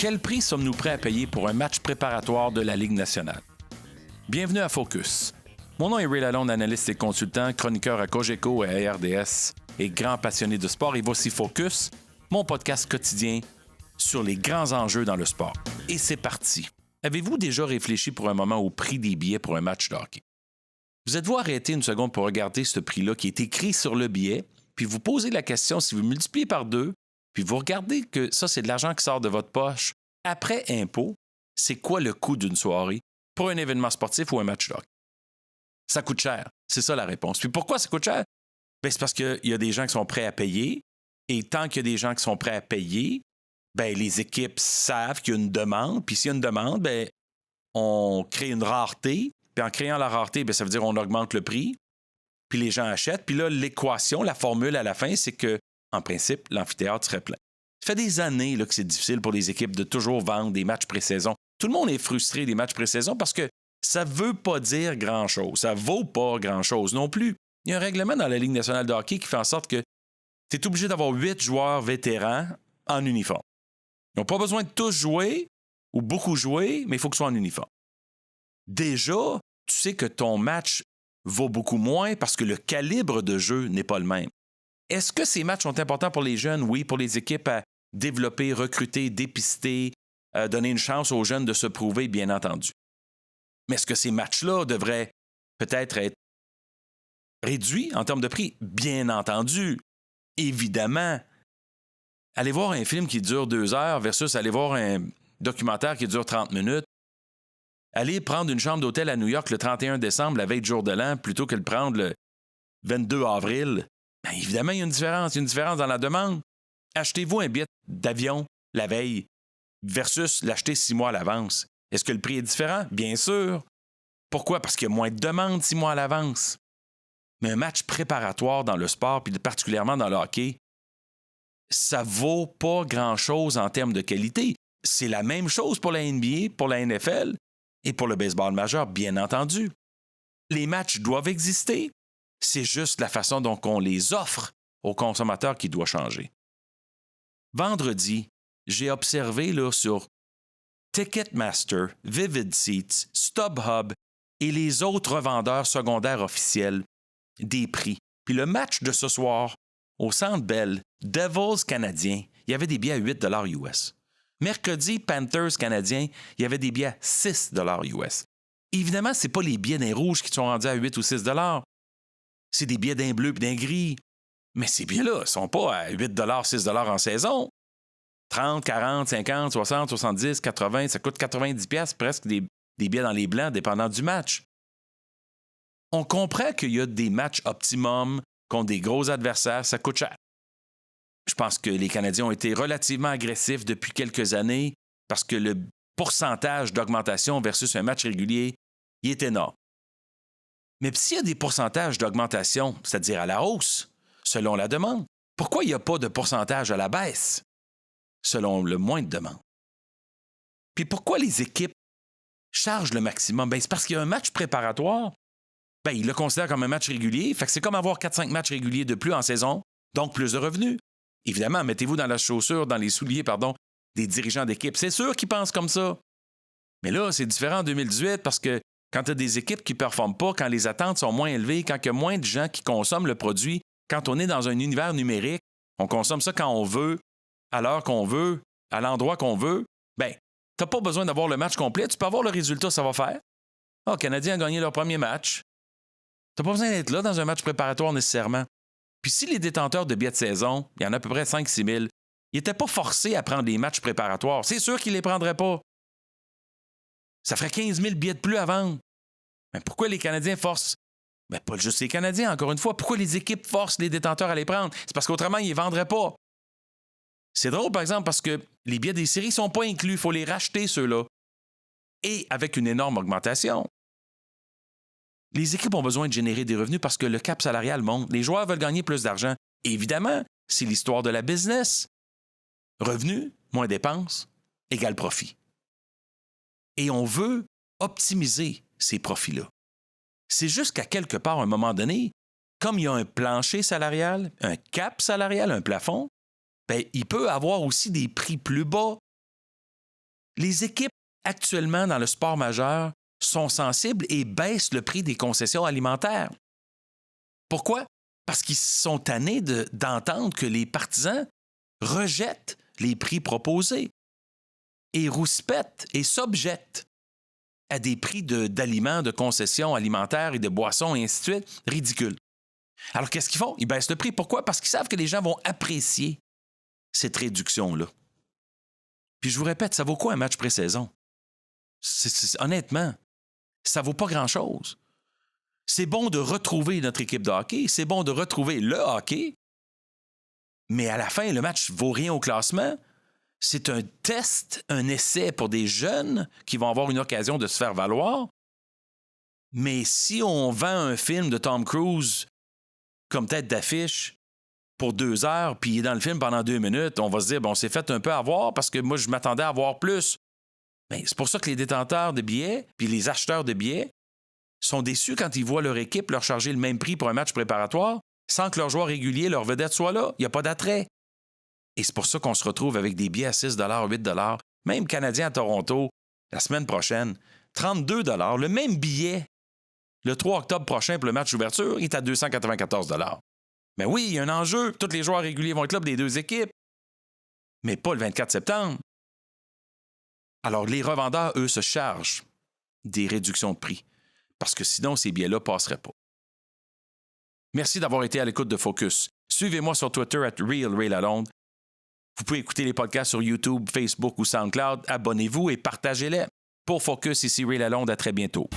Quel prix sommes-nous prêts à payer pour un match préparatoire de la Ligue nationale? Bienvenue à Focus. Mon nom est Ray Lalonde, analyste et consultant, chroniqueur à Cogeco et à RDS et grand passionné de sport. Et voici Focus, mon podcast quotidien sur les grands enjeux dans le sport. Et c'est parti. Avez-vous déjà réfléchi pour un moment au prix des billets pour un match de hockey? Vous êtes-vous arrêté une seconde pour regarder ce prix-là qui est écrit sur le billet, puis vous posez la question si vous multipliez par 2, puis vous regardez que ça, c'est de l'argent qui sort de votre poche. Après impôt, c'est quoi le coût d'une soirée pour un événement sportif ou un match de hockey? Ça coûte cher. C'est ça la réponse. Puis pourquoi ça coûte cher? Bien, c'est parce qu'il y a des gens qui sont prêts à payer. Et tant qu'il y a des gens qui sont prêts à payer, bien, les équipes savent qu'il y a une demande. Puis s'il y a une demande, bien, on crée une rareté. Puis en créant la rareté, bien, ça veut dire qu'on augmente le prix. Puis les gens achètent. Puis là, l'équation, la formule à la fin, c'est que en principe, l'amphithéâtre serait plein. Ça fait des années là, que c'est difficile pour les équipes de toujours vendre des matchs pré-saison. Tout le monde est frustré des matchs pré-saison parce que ça ne veut pas dire grand-chose. Ça ne vaut pas grand-chose non plus. Il y a un règlement dans la Ligue nationale de hockey qui fait en sorte que tu es obligé d'avoir 8 joueurs vétérans en uniforme. Ils n'ont pas besoin de tous jouer ou beaucoup jouer, mais il faut qu'ils soient en uniforme. Déjà, tu sais que ton match vaut beaucoup moins parce que le calibre de jeu n'est pas le même. Est-ce que ces matchs sont importants pour les jeunes? Oui, pour les équipes à développer, recruter, dépister, donner une chance aux jeunes de se prouver, bien entendu. Mais est-ce que ces matchs-là devraient peut-être être réduits en termes de prix? Bien entendu. Évidemment. Allez voir un film qui dure 2 heures versus aller voir un documentaire qui dure 30 minutes. Allez prendre une chambre d'hôtel à New York le 31 décembre, la veille du jour de l'an, plutôt que de prendre le 22 avril. Bien, évidemment, il y a une différence. Il y a une différence dans la demande. Achetez-vous un billet d'avion la veille versus l'acheter 6 mois à l'avance. Est-ce que le prix est différent? Bien sûr. Pourquoi? Parce qu'il y a moins de demandes 6 mois à l'avance. Mais un match préparatoire dans le sport, puis particulièrement dans le hockey, ça vaut pas grand-chose en termes de qualité. C'est la même chose pour la NBA, pour la NFL et pour le baseball majeur, bien entendu. Les matchs doivent exister. C'est juste la façon dont on les offre aux consommateurs qui doit changer. Vendredi, j'ai observé là, sur Ticketmaster, Vivid Seats, StubHub et les autres revendeurs secondaires officiels des prix. Puis le match de ce soir, au Centre Bell, Devils canadiens, il y avait des billets à 8 US. Mercredi, Panthers canadiens, il y avait des billets à 6 US. Évidemment, ce n'est pas les billets d'un rouge qui sont rendus à 8 ou 6 c'est des billets d'un bleu et d'un gris. Mais ces billets-là ne sont pas à 8 6 en saison. 30, 40, 50, 60, 70, 80, ça coûte 90 presque des billets dans les blancs, dépendant du match. On comprend qu'il y a des matchs optimum contre des gros adversaires, ça coûte cher. Je pense que les Canadiens ont été relativement agressifs depuis quelques années parce que le pourcentage d'augmentation versus un match régulier, il est énorme. Mais s'il y a des pourcentages d'augmentation, c'est-à-dire à la hausse, selon la demande, pourquoi il n'y a pas de pourcentage à la baisse, selon le moins de demande? Puis pourquoi les équipes chargent le maximum? Bien, c'est parce qu'il y a un match préparatoire. Bien, ils le considèrent comme un match régulier. Fait que c'est comme avoir 4-5 matchs réguliers de plus en saison, donc plus de revenus. Évidemment, mettez-vous dans la chaussure, dans les souliers, des dirigeants d'équipe. C'est sûr qu'ils pensent comme ça. Mais là, c'est différent en 2018 parce que quand tu as des équipes qui ne performent pas, quand les attentes sont moins élevées, quand il y a moins de gens qui consomment le produit, quand on est dans un univers numérique, on consomme ça quand on veut, à l'heure qu'on veut, à l'endroit qu'on veut, bien, tu n'as pas besoin d'avoir le match complet. Tu peux avoir le résultat, ça va faire. Ah, les Canadiens ont gagné leur premier match. Tu n'as pas besoin d'être là dans un match préparatoire nécessairement. Puis si les détenteurs de billets de saison, il y en a à peu près 5-6 000, ils n'étaient pas forcés à prendre des matchs préparatoires. C'est sûr qu'ils ne les prendraient pas. Ça ferait 15 000 billets de plus à vendre. Mais pourquoi les Canadiens forcent? Bien, pas juste les Canadiens, encore une fois. Pourquoi les équipes forcent les détenteurs à les prendre? C'est parce qu'autrement, ils ne les vendraient pas. C'est drôle, par exemple, parce que les billets des séries ne sont pas inclus. Il faut les racheter, ceux-là. Et avec une énorme augmentation. Les équipes ont besoin de générer des revenus parce que le cap salarial monte. Les joueurs veulent gagner plus d'argent. Évidemment, c'est l'histoire de la business. Revenus, moins dépenses, égale profit. Et on veut optimiser ces profits-là. C'est juste qu'à quelque part, à un moment donné, comme il y a un plancher salarial, un cap salarial, un plafond, bien, il peut avoir aussi des prix plus bas. Les équipes actuellement dans le sport majeur sont sensibles et baissent le prix des concessions alimentaires. Pourquoi? Parce qu'ils sont tannés d'entendre que les partisans rejettent les prix proposés et rouspètent et s'objettent à des prix d'aliments, de concessions alimentaires et de boissons et ainsi de suite ridicules. Alors, qu'est-ce qu'ils font? Ils baissent le prix. Pourquoi? Parce qu'ils savent que les gens vont apprécier cette réduction-là. Puis je vous répète, ça vaut quoi un match pré-saison? Honnêtement, ça vaut pas grand-chose. C'est bon de retrouver notre équipe de hockey, c'est bon de retrouver le hockey, mais à la fin, le match ne vaut rien au classement. C'est un test, un essai pour des jeunes qui vont avoir une occasion de se faire valoir. Mais si on vend un film de Tom Cruise comme tête d'affiche pour 2 heures, puis il est dans le film pendant 2 minutes, on va se dire, bon, on s'est fait un peu avoir parce que moi, je m'attendais à avoir plus. Bien, c'est pour ça que les détenteurs de billets puis les acheteurs de billets sont déçus quand ils voient leur équipe leur charger le même prix pour un match préparatoire sans que leur joueur régulier, leur vedette, soit là. Il n'y a pas d'attrait. Et c'est pour ça qu'on se retrouve avec des billets à 6 $, 8 $. Même Canadien à Toronto, la semaine prochaine, 32 $. Le même billet, le 3 octobre prochain pour le match d'ouverture, il est à 294 $. Mais oui, il y a un enjeu. Tous les joueurs réguliers vont être là pour les 2 équipes. Mais pas le 24 septembre. Alors, les revendeurs, eux, se chargent des réductions de prix. Parce que sinon, ces billets-là ne passeraient pas. Merci d'avoir été à l'écoute de Focus. Suivez-moi sur Twitter @RealRayLalonde. Vous pouvez écouter les podcasts sur YouTube, Facebook ou SoundCloud. Abonnez-vous et partagez-les. Pour Focus, ici Ray Lalonde. À très bientôt.